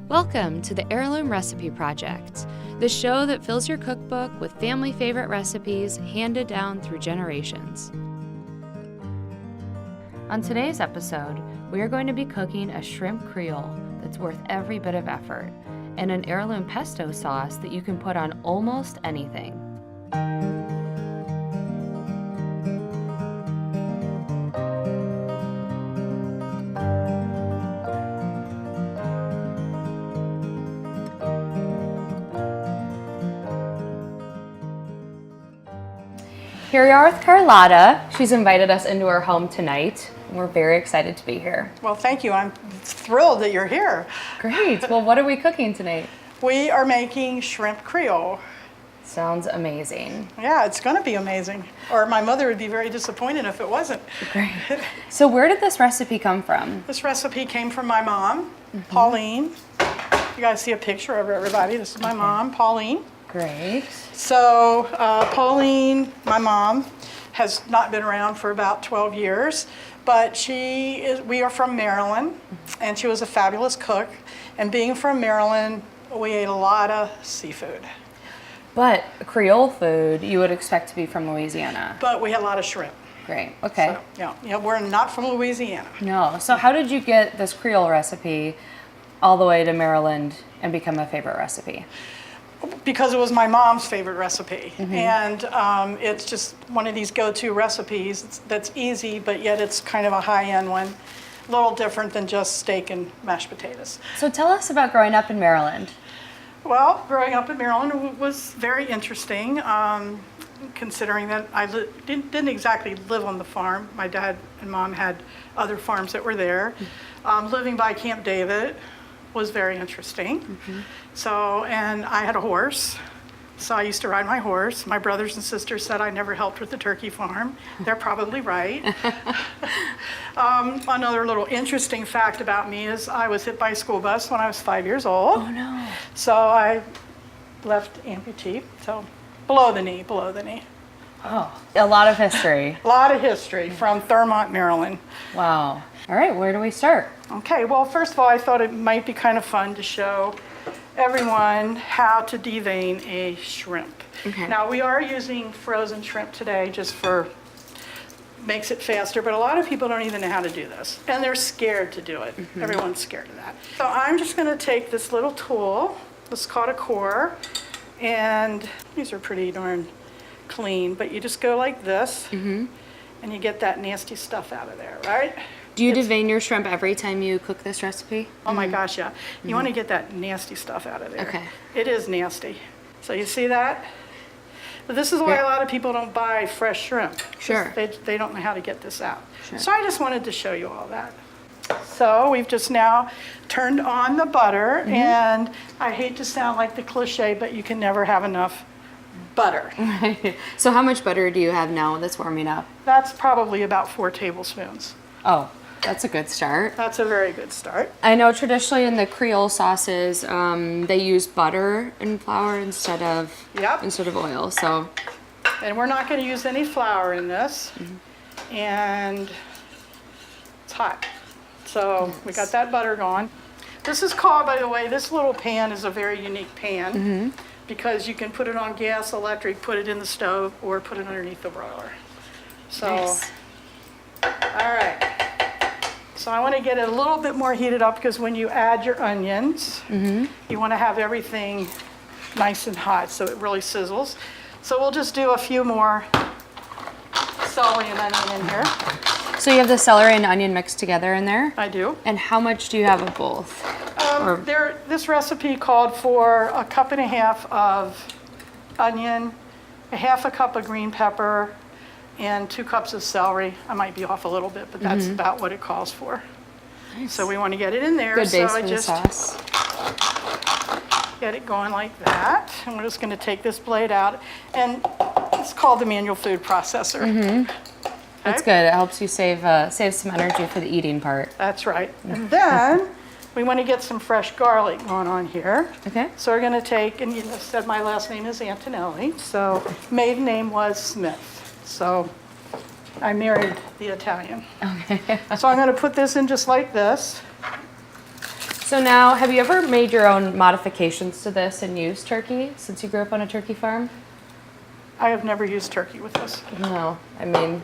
Welcome to the Heirloom Recipe Project, the show that fills your cookbook with family favorite recipes handed down through generations. On today's episode, we are going to be cooking a shrimp Creole that's worth every bit of effort, and an heirloom pesto sauce that you can put on almost anything. Here we are with Carlotta. She's invited us into her home tonight. We're very excited to be here. Well, thank you. I'm thrilled that you're here. Great. Well, what are we cooking tonight? We are making shrimp Creole. Sounds amazing. Yeah, it's going to be amazing. Or my mother would be very disappointed if it wasn't. Great. So where did this recipe come from? This recipe came from my mom, Pauline. You guys see a picture of her, everybody. This is my mom, Pauline. Great. So Pauline, my mom, has not been around for about 12 years, but we are from Maryland, and she was a fabulous cook. And being from Maryland, we ate a lot of seafood. But Creole food, you would expect to be from Louisiana. But we had a lot of shrimp. Great. Okay. So, yeah, we're not from Louisiana. No. So how did you get this Creole recipe all the way to Maryland and become a favorite recipe? Because it was my mom's favorite recipe. And it's just one of these go-to recipes that's easy, but yet it's kind of a high-end one. A little different than just steak and mashed potatoes. So tell us about growing up in Maryland. Well, growing up in Maryland was very interesting, considering that I didn't exactly live on the farm. My dad and mom had other farms that were there. Living by Camp David was very interesting. So, and I had a horse, so I used to ride my horse. My brothers and sisters said I never helped with the turkey farm. They're probably right. Another little interesting fact about me is I was hit by a school bus when I was 5 years old. Oh no. So I left amputee, so below the knee. Oh, a lot of history. A lot of history from Thurmont, Maryland. Wow. All right, where do we start? Okay, well, first of all, I thought it might be kind of fun to show everyone how to devein a shrimp. Okay. Now, we are using frozen shrimp today just makes it faster, but a lot of people don't even know how to do this, and they're scared to do it. Everyone's scared of that. So I'm just going to take this little tool, this is called a core, and these are pretty darn clean, but you just go like this, and you get that nasty stuff out of there, right? Do you devein your shrimp every time you cook this recipe? Oh my gosh, yeah. You want to get that nasty stuff out of there. Okay. It is nasty. So you see that? But this is why a lot of people don't buy fresh shrimp. Sure. They don't know how to get this out. Sure. So I just wanted to show you all that. So we've just now turned on the butter, and I hate to sound like the cliche, but you can never have enough butter. So how much butter do you have now that's warming up? That's probably about 4 tablespoons. Oh, that's a good start. That's a very good start. I know traditionally in the Creole sauces, they use butter and flour instead of oil. So, and we're not going to use any flour in this, and it's hot. So we got that butter going. This is called, by the way, this little pan is a very unique pan because you can put it on gas, electric, put it in the stove, or put it underneath the broiler. So, nice. All right. So I want to get it a little bit more heated up because when you add your onions, you want to have everything nice and hot so it really sizzles. So we'll just do a few more celery and onion in here. So you have the celery and onion mixed together in there? I do. And how much do you have of both? This recipe called for 1.5 cups of onion, 1/2 cup of green pepper, and 2 cups of celery. I might be off a little bit, but that's about what it calls for. Nice. So we want to get it in there. Good base so for the sauce. Get it going like that. And we're just going to take this blade out. And it's called the manual food processor. Okay? That's good. It helps you save some energy for the eating part. That's right. And then we want to get some fresh garlic going on here. Okay. So we're going to take, and you said my last name is Antonelli, so maiden name was Smith. So I married the Italian. Okay. So I'm going to put this in just like this. So now, have you ever made your own modifications to this and used turkey since you grew up on a turkey farm? I have never used turkey with this. No, I mean,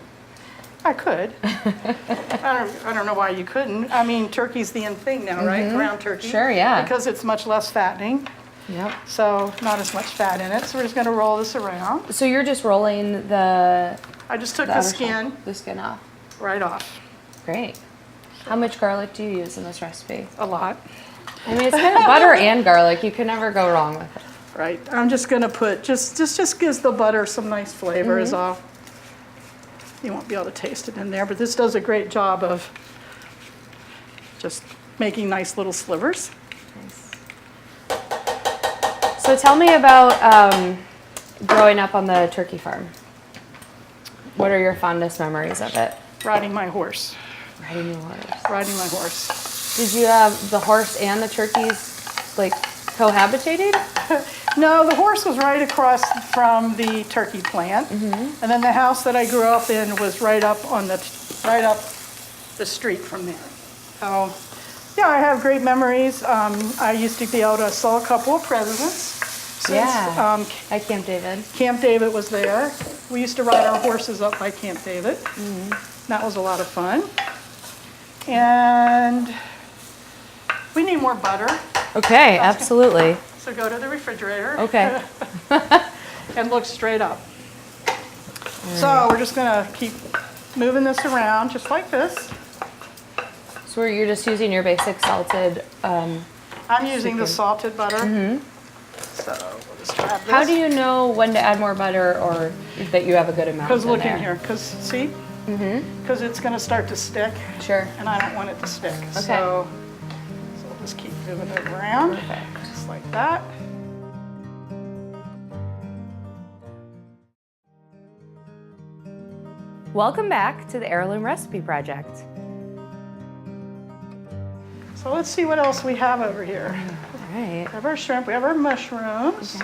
I could. I don't know why you couldn't. I mean, turkey's the in thing now, right? Ground turkey. Sure, yeah. Because it's much less fattening. Yep. So not as much fat in it. So we're just going to roll this around. So you're just rolling the I just took the the outer skin shell, the skin off. right off. Great. How much garlic do you use in this recipe? A lot. I mean, it's kind of butter and garlic. You can never go wrong with it. Right. I'm just going to put, just gives the butter some nice flavor is all. You won't be able to taste it in there, but this does a great job of just making nice little slivers. Nice. So tell me about growing up on the turkey farm. What are your fondest memories of it? Riding my horse. Riding your horse. Riding my horse. Did you have the horse and the turkeys like cohabitated? No, the horse was right across from the turkey plant, and then the house that I grew up in was right up the street from there. So, yeah, I have great memories. I used to be able to sell a couple of presidents. At Camp David. Camp David was there. We used to ride our horses up by Camp David. That was a lot of fun. And we need more butter. Okay, absolutely. So go to the refrigerator. Okay. And look straight up. So we're just going to keep moving this around just like this. So you're just using your basic salted. I'm using the salted butter. So we'll just grab this. How do you know when to add more butter or that you have a good amount? Because look there? in here. Because see? Because it's going to start to stick. Sure. And I don't want it to stick. Okay. So we'll just keep moving it around. Perfect. Just like that. Welcome back to the Heirloom Recipe Project. So let's see what else we have over here. All right. We have our shrimp, we have our mushrooms,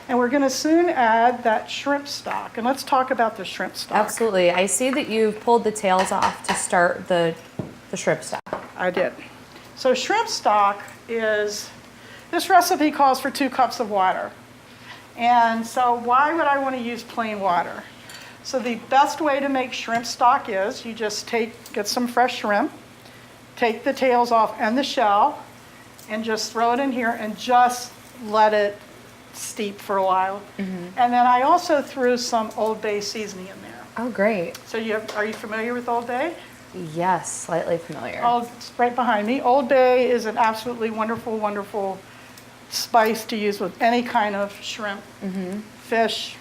and we're going to soon add that shrimp stock. And let's talk about the shrimp stock. Absolutely. I see that you've pulled the tails off to start the shrimp stock. I did. So shrimp stock is, this recipe calls for 2 cups of water. And so why would I want to use plain water? So the best way to make shrimp stock is you just get some fresh shrimp, take the tails off and the shell, and just throw it in here and just let it steep for a while. And then I also threw some Old Bay seasoning in there. Oh, great. So are you familiar with Old Bay? Yes, slightly familiar. Oh, it's right behind me. Old Bay is an absolutely wonderful, wonderful spice to use with any kind of shrimp, fish.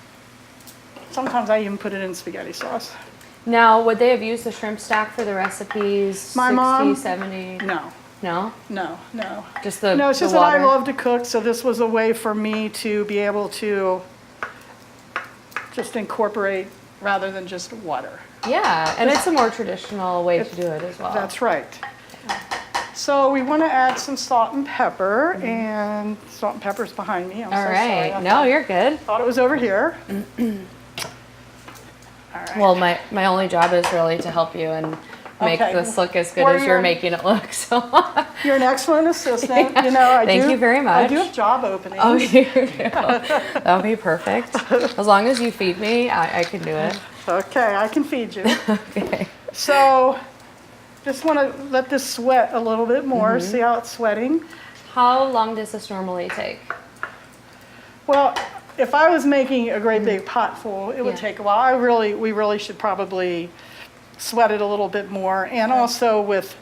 Sometimes I even put it in spaghetti sauce. Now, would they have used the shrimp stock for the recipes? My 60, mom? 70? No, No? no. Just the No, it's just the that I water? love to cook, so this was a way for me to be able to just incorporate rather than just water. Yeah, and it's a more traditional way to do it as well. That's right. So we want to add some salt and pepper, and salt and pepper's behind me. I'm All so right. sorry. No, you're good. Thought it was over here. All right. Well, my only job is really to help you and make Okay. this look as good Or as you're you're- making it look. So. You're an excellent assistant. You know, Thank you very I much. do have job openings. Oh, you do. That'll be perfect. As long as you feed me, I can do it. Okay, I can feed you. Okay. So just want to let this sweat a little bit more. See how it's sweating? How long does this normally take? Well, if I was making a great big pot full, it would Yeah. take a while. We really should probably sweat it a little bit more. And also with,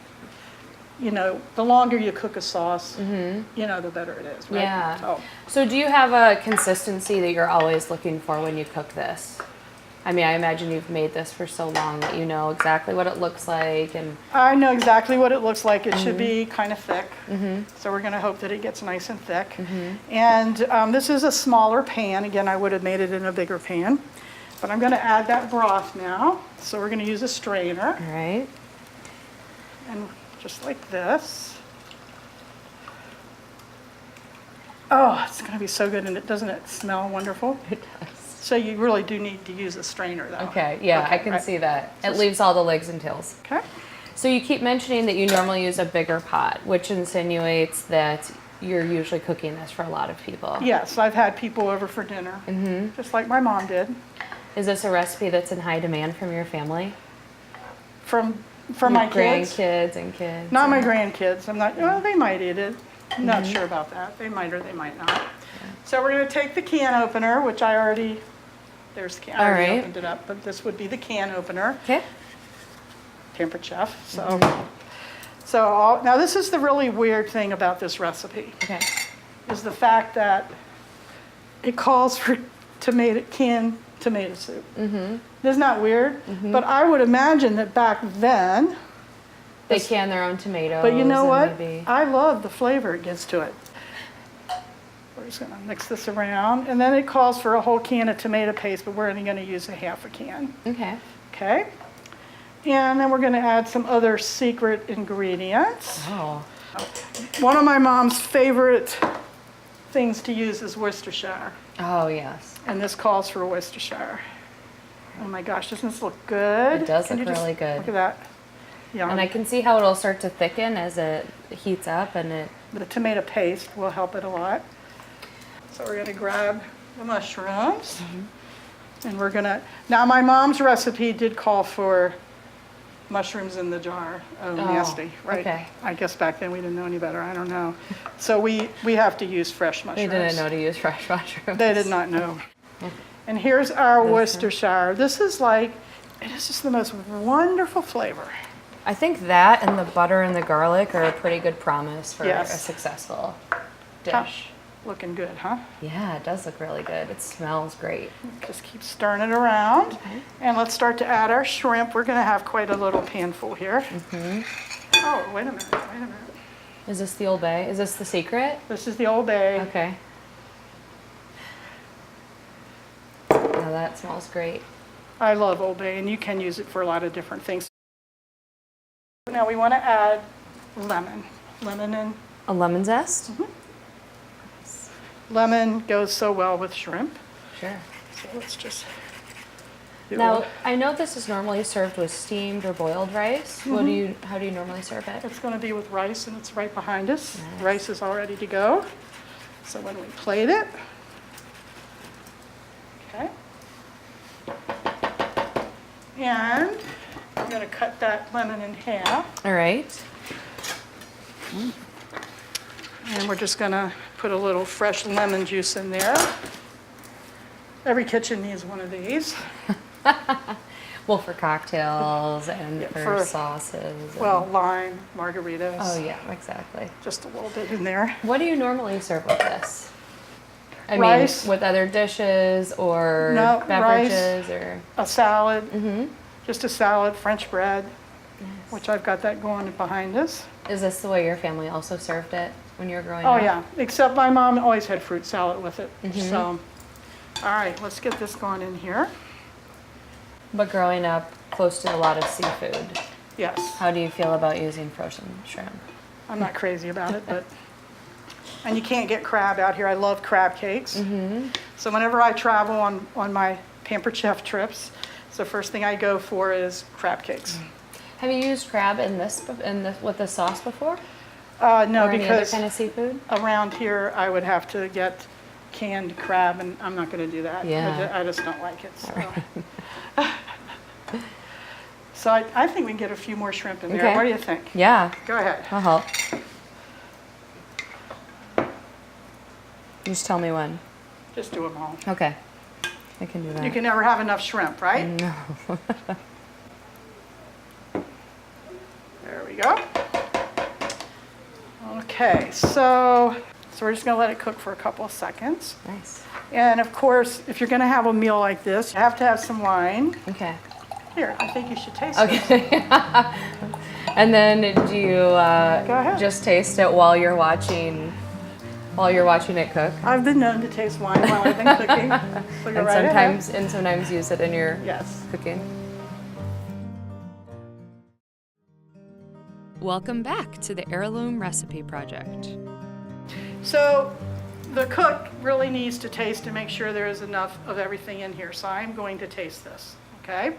you know, the longer you cook a sauce, you know, the better it is, right? Yeah. So, So do you have a consistency that you're always looking for when you cook this? I mean, I imagine you've made this for so long that you know exactly what it looks like and I know exactly what it looks like. It should be kind of thick. So we're going to hope that it gets nice and thick. And this is a smaller pan. Again, I would have made it in a bigger pan. But I'm going to add that broth now. So we're going to use a strainer. all right. And just like this. Oh, it's going to be so good. And doesn't it smell wonderful? It does. So you really do need to use a strainer though. Okay, yeah, I can right. see that. It leaves all the legs and tails. Okay. So you keep mentioning that you normally use a bigger pot, which insinuates that you're usually cooking this for a lot of people. Yes, I've had people over for dinner, just like my mom did. Is this a recipe that's in high demand from your family? From Your my kids. grandkids and kids? Not my grandkids. I'm not, well, they might eat it. I'm not sure about that. They might or they might not. So we're going to take the can opener, which I already, there's the can, I already right. opened it up, but this would be the can opener. Okay. Tempered chef. So, now this is the really weird thing about this recipe, Okay. is the fact that it calls for canned tomato soup. Isn't that weird? But I would imagine that back then, They can their own tomatoes. but you know and what? maybe- I love the flavor it gives to it. We're just gonna mix this around, and then it calls for a whole can of tomato paste, but we're only gonna use a half a can. Okay. Okay? And then we're gonna add some other secret ingredients. Oh. One of my mom's favorite things to use is Worcestershire, Oh, yes. and this calls for Worcestershire. Oh my gosh, doesn't this look good? It does Can look you just really good. Look at that. Yeah. And I can see how it'll start to thicken as it heats up and it... The tomato paste will help it a lot. So we're gonna grab the mushrooms. And we're gonna, now my mom's recipe did call for mushrooms in the jar. Oh, nasty, right? okay. I guess back then we didn't know any better, I don't know. So we have to use fresh They mushrooms. didn't know to use fresh mushrooms. They did not know. And here's our Worcestershire. This is like, it is just the most wonderful flavor. I think that and the butter and the garlic are a pretty good promise for Yes. a successful Huh. dish. Looking good, huh? Yeah, it does look really good. It smells great. Just keep stirring it around. And let's start to add our shrimp. We're gonna have quite a little pan full here. Oh, wait a minute. Is this the Old Bay? Is this the secret? This is the Old Bay. Okay. Now that smells great. I love Old Bay, and you can use it for a lot of different things. Now we want to add lemon. Lemon and A lemon zest? lemon goes so well with shrimp. Sure. So let's just do Now, it. I know this is normally served with steamed or boiled rice. How do you normally serve it? It's going to be with rice, and it's right behind us. Nice. Rice is all ready to go. So when we plate it, okay. And I'm going to cut that lemon in half. All right. And we're just gonna put a little fresh lemon juice in there. Every kitchen needs one of these. Well, for cocktails and Yeah, for for- sauces. and- Well, lime, margaritas. Oh, yeah, exactly. Just a little bit in there. What do you normally serve with this? I Rice. mean, with other dishes or No, beverages or... A salad, just a salad, French bread, which I've got that going behind us. Is this the way your family also served it when you were growing Oh, up? yeah, except my mom always had fruit salad with it. So, all right, let's get this going in here. But growing up close to a lot of seafood, Yes, how do you feel about using frozen shrimp? I'm not crazy about it, but, and you can't get crab out here. I love crab cakes. So whenever I travel on my Pampered Chef trips, the first thing I go for is crab cakes. Have you used crab in this with the sauce before? No, or any other because kind of seafood? around here I would have to get canned crab, and I'm not going to do that. Yeah. I just don't like it. So, so I think we can get a few more shrimp in there. Okay. What do you think? Yeah, Go ahead. I'll help. Just tell me when. Just do them all. Okay, I can do that. You can never have enough shrimp, right? No. There we go. Okay, so we're just going to let it cook for a couple of seconds. Nice. And of course, if you're going to have a meal like this, you have to have some wine. Okay. Here, I think you should taste it. Okay. And then do you Go ahead. just taste it while you're watching it cook? I've been known to taste wine while I've been cooking. So go And right ahead. sometimes use it in your Yes. cooking. Welcome back to the Heirloom Recipe Project. So the cook really needs to taste to make sure there is enough of everything in here. So I'm going to taste this, okay?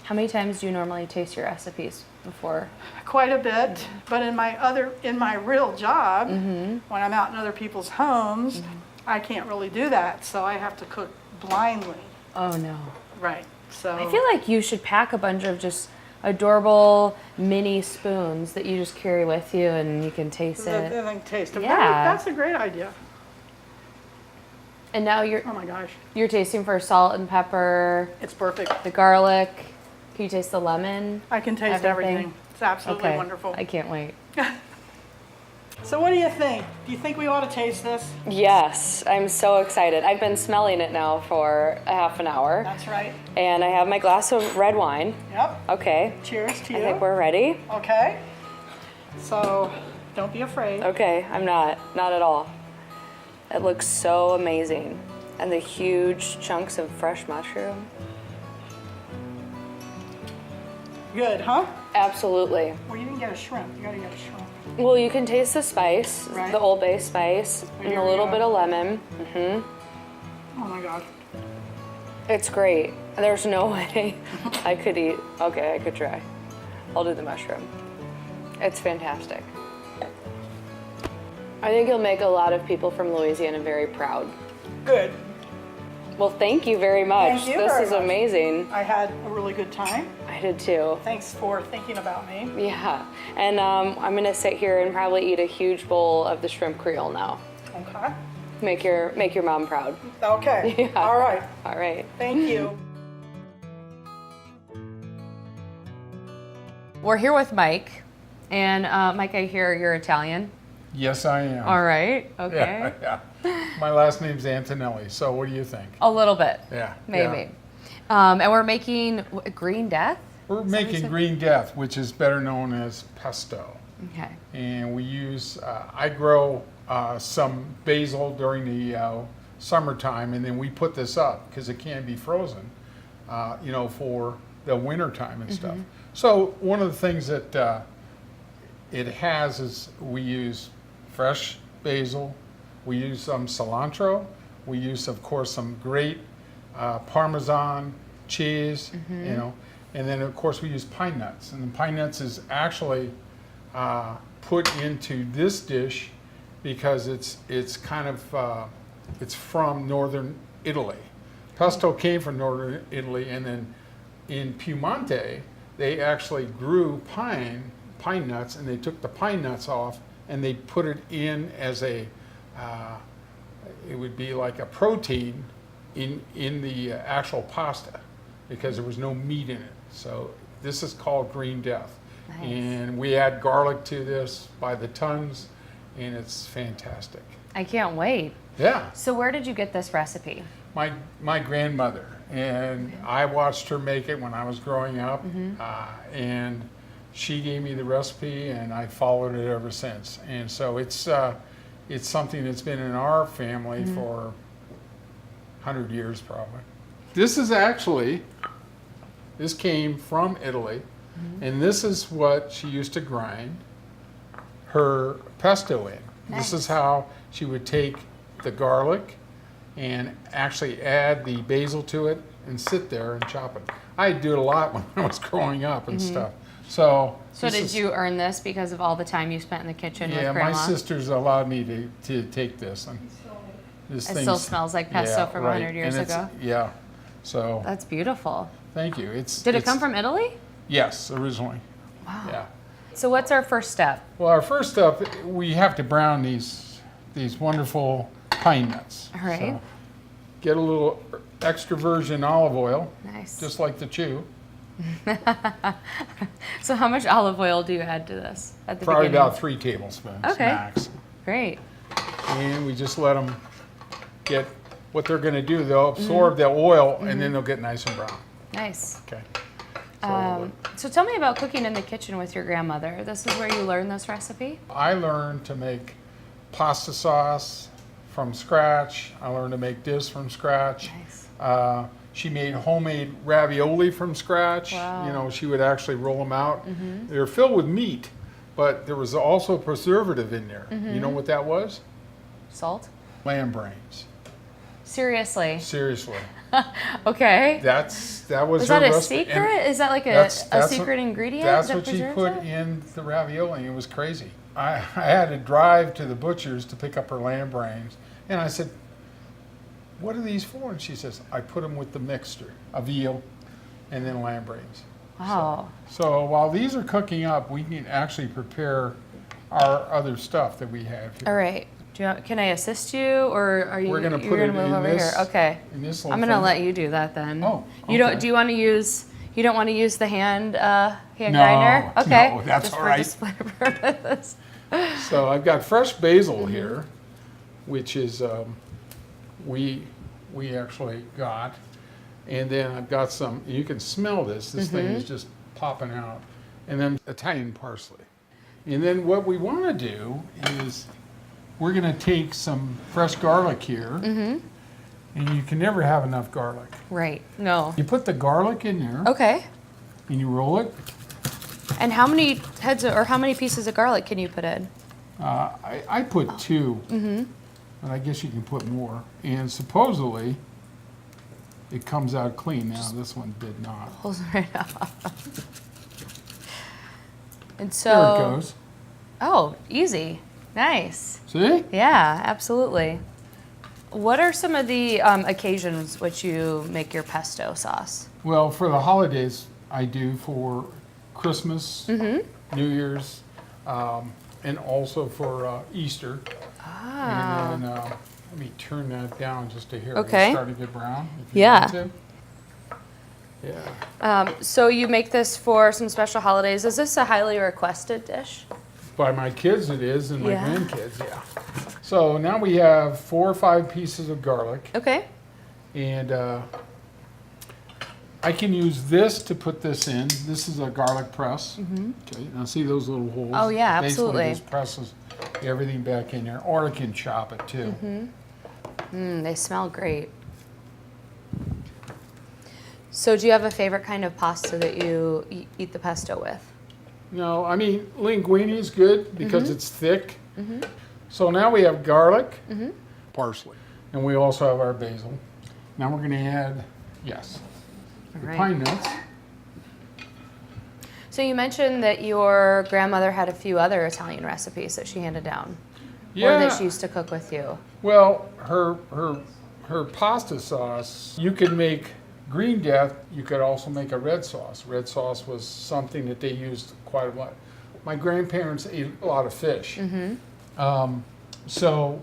How many times do you normally taste your recipes before? Quite a bit, but in my real job, when I'm out in other people's homes, I can't really do that, so I have to cook blindly. Oh no. Right. So I feel like you should pack a bunch of just adorable mini spoons that you just carry with you and you can taste it. then taste it. Yeah. That's a great idea. And now you're Oh my gosh, you're tasting for salt and pepper, it's perfect. the garlic. Can you taste the lemon? I can taste everything. It's absolutely Okay. wonderful. I can't wait. So what do you think? Do you think we ought to taste this? Yes, I'm so excited. I've been smelling it now for a half an hour. That's right. And I have my glass of red wine. Yep. Okay. Cheers to you. I think we're ready. Okay. So don't be afraid. Okay, I'm not at all. It looks so amazing. And the huge chunks of fresh mushroom. Good, huh? Absolutely. Well, you didn't get a shrimp. You gotta get a shrimp. Well, you can taste the spice, Right. the Old Bay spice, and Here a we little go. bit of lemon. Oh my God. It's great. There's no way I could eat. Okay, I could try. I'll do the mushroom. It's fantastic. I think you'll make a lot of people from Louisiana very proud. Good. Well, thank you very much. Thank you This very is much. amazing. I had a really good time. I did too. Thanks for thinking about me. Yeah. And I'm going to sit here and probably eat a huge bowl of the shrimp Creole now. Okay. Make your mom proud. Okay. Yeah. All right. All right. Thank you. We're here with Mike. And Mike, I hear you're Italian. Yes, I am. All right. Okay. Yeah, yeah. My last name's Antonelli, so what do you think? A little bit. Yeah. Maybe. yeah. And we're making Green Death? We're making Green Death, which is better known as Pesto. Okay. And we use, I grow some basil during the summertime, and then we put this up because it can be frozen, for the winter time and stuff. So one of the things that it has is we use fresh basil, we use some cilantro, we use, of course, some great Parmesan cheese, and then of course we use pine nuts. And the pine nuts is actually put into this dish because it's kind of it's from northern Italy. Pesto came from northern Italy, and then in Piemonte they actually grew pine nuts, and they took the pine nuts off and they put it in as a it would be like a protein in the actual pasta because there was no meat in it. So this is called Green Death. Nice. And we add garlic to this by the tons, and it's fantastic. I can't wait. Yeah, So where did you get this recipe? my grandmother, and I watched her make it when I was growing up, and she gave me the recipe, and I followed it ever since. And so it's something that's been in our family for 100 years probably. This came from Italy, and this is what she used to grind her pesto in. Nice. This is how she would take the garlic and actually add the basil to it and sit there and chop it. I do it a lot when I was growing up and stuff. So Did you earn this because of all the time you spent in the kitchen with Yeah, Grandma? my sisters allowed me to take this. And this It thing's- still smells like pesto yeah, from right. 100 years And it's- ago? Yeah. So That's beautiful. thank you. Did it come from Italy? Yes, originally. Wow. Yeah. So what's our first step? Well, our first step, we have to brown these wonderful pine nuts. All right. So get a little extra virgin olive oil, Nice. just like the chew. So how much olive oil do you add to this at the Probably beginning? about 3 tablespoons Okay. max. Great. And we just let them get what they're going to do. They'll absorb the oil, and then they'll get nice and brown. Nice. Okay. So tell me about cooking in the kitchen with your grandmother. This is where you learned this recipe? I learned to make pasta sauce from scratch. I learned to make this from scratch. Nice. She made homemade ravioli from scratch. Wow. You know, she would actually roll them out. They're filled with meat, but there was also a preservative in there. You know what that was? Salt? Lamb brains. Seriously. Seriously. Okay. That was Is her that a recipe. secret? And Is that like that's a secret ingredient? That's that what she preserves put it? in the ravioli. It was crazy. I had to drive to the butcher's to pick up her lamb brains, and I said, "What are these for?" And she says, "I put them with the mixture of veal and then lamb brains." Wow. So while these are cooking up, we can actually prepare our other stuff that we have here. All right. Can I assist you, or are you? We're gonna you're put gonna it move in over this- here? Okay. in this little I'm gonna thing. let you do that then. Oh, You don't? okay. Do you want to use? You don't want to use the hand No, grinder? Okay. no, that's Just all for right. display purposes. So I've got fresh basil Mm-hmm. here, which is we actually got, and then I've got some. You can smell this. This thing Mm-hmm. is just popping out, and then Italian parsley. And then what we want to do is we're going to take some fresh garlic here, Mm-hmm. and you can never have enough garlic. Right. No. You put the garlic in there, Okay. and you roll it. And how many how many pieces of garlic can you put in? I put 2, but I guess you can put more. And supposedly, it comes out clean. Now this one did not. Pulls right off. And so. There it goes. Oh, easy. Nice. See? Yeah, absolutely. What are some of the occasions which you make your pesto sauce? Well, for the holidays, I do for Christmas, Mm-hmm. New Year's, and also for Easter. Ah. And then let me turn that down just to hear Okay. it start to get brown. If you Yeah. want to. Yeah. So you make this for some special holidays. Is this a highly requested dish? By my kids it is, and my Yeah. grandkids, yeah. So now we have 4 or 5 pieces of garlic, Okay. and I can use this to put this in. This is a garlic press. Okay, now see those little holes? Mm-hmm. Oh, yeah, absolutely. Basically just presses everything back in there, or I can chop it too. They smell great. So do you have a favorite kind of pasta that you eat the pesto with? No, I mean, linguine is good because Mm-hmm. it's thick. So now we have garlic, parsley, and we also have our basil. Now we're going to add, yes, All the right. pine nuts. So you mentioned that your grandmother had a few other Italian recipes that she handed down, or that she used to cook with you. Well, her pasta sauce, you could make green death, you could also make a red sauce. Red sauce was something that they used quite a lot. My grandparents ate a lot of fish. So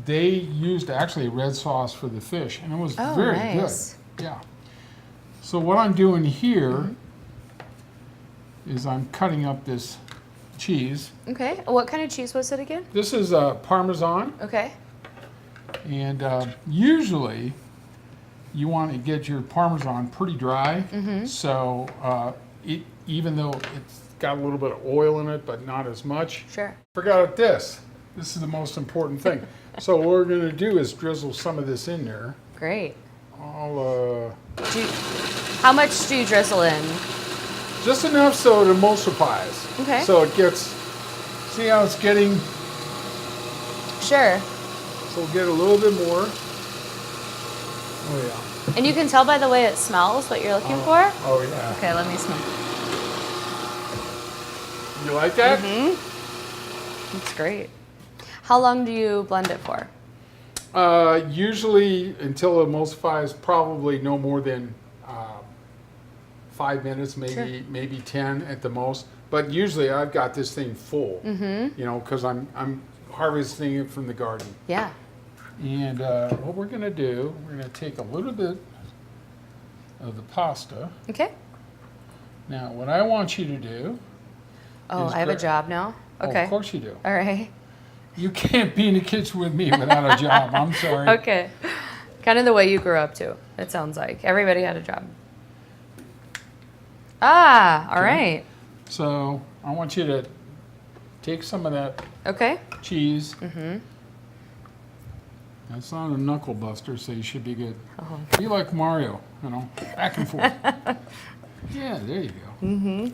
they used actually red sauce for the fish, and it was Oh, very nice. good. Yeah. So what I'm doing here is I'm cutting up this cheese. Okay. What kind of cheese was it again? This is Parmesan. Okay. And usually, you want to get your Parmesan pretty dry. So even though it's got a little bit of oil in it, but not as much. Sure. Forgot this. This is the most important thing. So what we're going to do is drizzle some of this in there. Great. I'll, How much do you drizzle in? just enough so it emulsifies. Okay. So it gets, see how it's getting, Sure. so we'll get a little bit more. Oh yeah. And you can tell by the way it smells what you're looking for? Oh yeah. Okay, let me smell. You like that? It's great. How long do you blend it for? Usually until it emulsifies, probably no more than 5 minutes, maybe 10 at the most. But usually I've got this thing full, you know, because I'm harvesting it from the garden. Yeah. And what we're going to do, we're going to take a little bit of the pasta. Okay. Now, what I want you to do. Oh, is I have a gra- job now? Oh, Okay. of course you do. All right. You can't be in the kitchen with me without a job. I'm sorry. Okay. Kind of the way you grew up too, it sounds like. Everybody had a job. Ah, all right. So I want you to take some of that Okay. cheese. That's not a knuckle buster, so you should be good. Oh. Be like Mario, you know, back and forth. Yeah, there you go.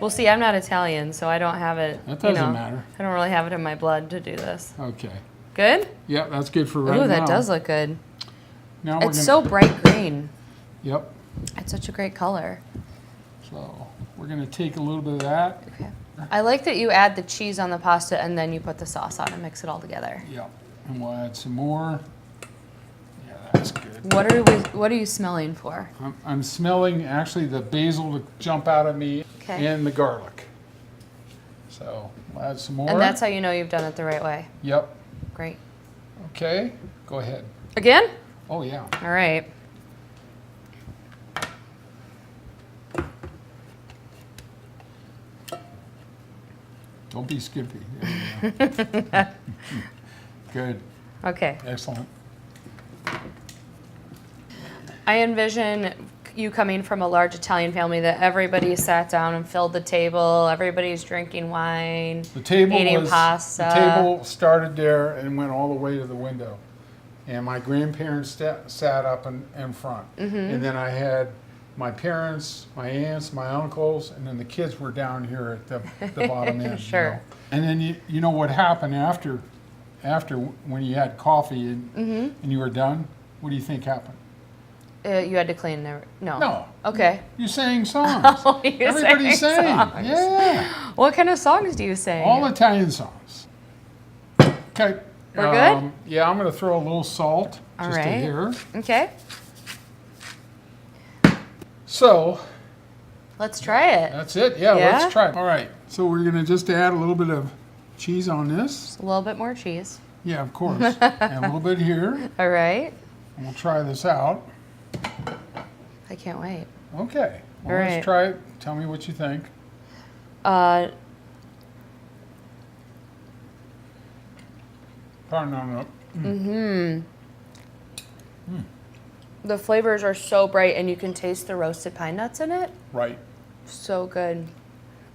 Well, see, I'm not Italian, so I don't have it. That doesn't matter. I don't really have it in my blood to do this. Okay. Good? Yeah, that's good for right Ooh, now. that does look good. Now we're It's gonna, so bright green. Yep. It's such a great color. So we're gonna take a little bit of that. Okay. I like that you add the cheese on the pasta and then you put the sauce on and mix it all together. Yep. And we'll add some more. Yeah, that's good. What are you smelling for? I'm smelling actually the basil to jump out at me Okay. and the garlic. So we'll add some more. And that's how you know you've done it the right way. Yep. Great. Okay. Go ahead. Again? Oh yeah. All right. Don't be skippy. There you go. Good. Okay. Excellent. I envision you coming from a large Italian family that everybody sat down and filled the table. Everybody's drinking wine, The table eating was pasta. the table started there and went all the way to the window, and my grandparents sat up in front, Mm-hmm. and then I had my parents, my aunts, my uncles, and then the kids were down here at the bottom end. Sure. You know? And then you know what happened after when you had coffee and you were done? What do you think happened? You had to clean the... No. No. Okay. You sang songs. Oh, you Everybody sang sang. songs. Yeah. What kind of songs do you sing? All Italian songs. Okay. We're good? Yeah, I'm going to throw a little salt All just right. to here. Okay. So Let's try it. that's it. Yeah, Yeah? let's try it. All right. So we're going to just add a little bit of cheese on this. Just a little bit more cheese. Yeah, of course. And a little bit here. All right. And we'll try this out. I can't wait. Okay. Well, All right. let's try it. Tell me what you think. No. The flavors are so bright and you can taste the roasted pine nuts in it. Right. So good.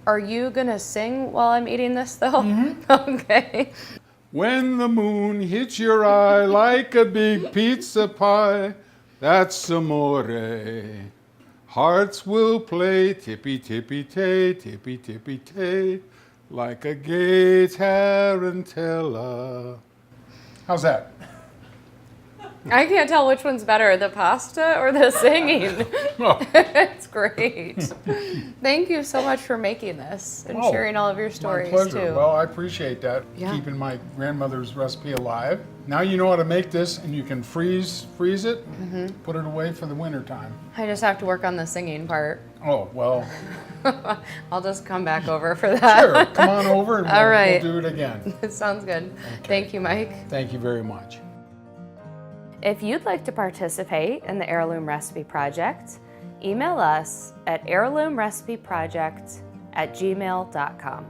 Are you gonna sing while I'm eating this though? Okay. When the moon hits your eye like a big pizza pie, that's amore. Hearts will play tippy tippy tay, tippy tippy tay, like a gay tarantella. How's that? I can't tell which one's better, the pasta or the singing. Oh, It's great. Thank you so much for making this and Oh, sharing all of your my stories pleasure. too. Well, I appreciate that, Yeah. keeping my grandmother's recipe alive. Now you know how to make this, and you can freeze it, put it away for the winter time. I just have to work on the singing part. Oh, well, I'll just come back over for that. sure. Come on over and All right. we'll do it again. It sounds good. Thank you, Mike. Thank you very much. If you'd like to participate in the Heirloom Recipe Project, email us at heirloomrecipeproject@gmail.com.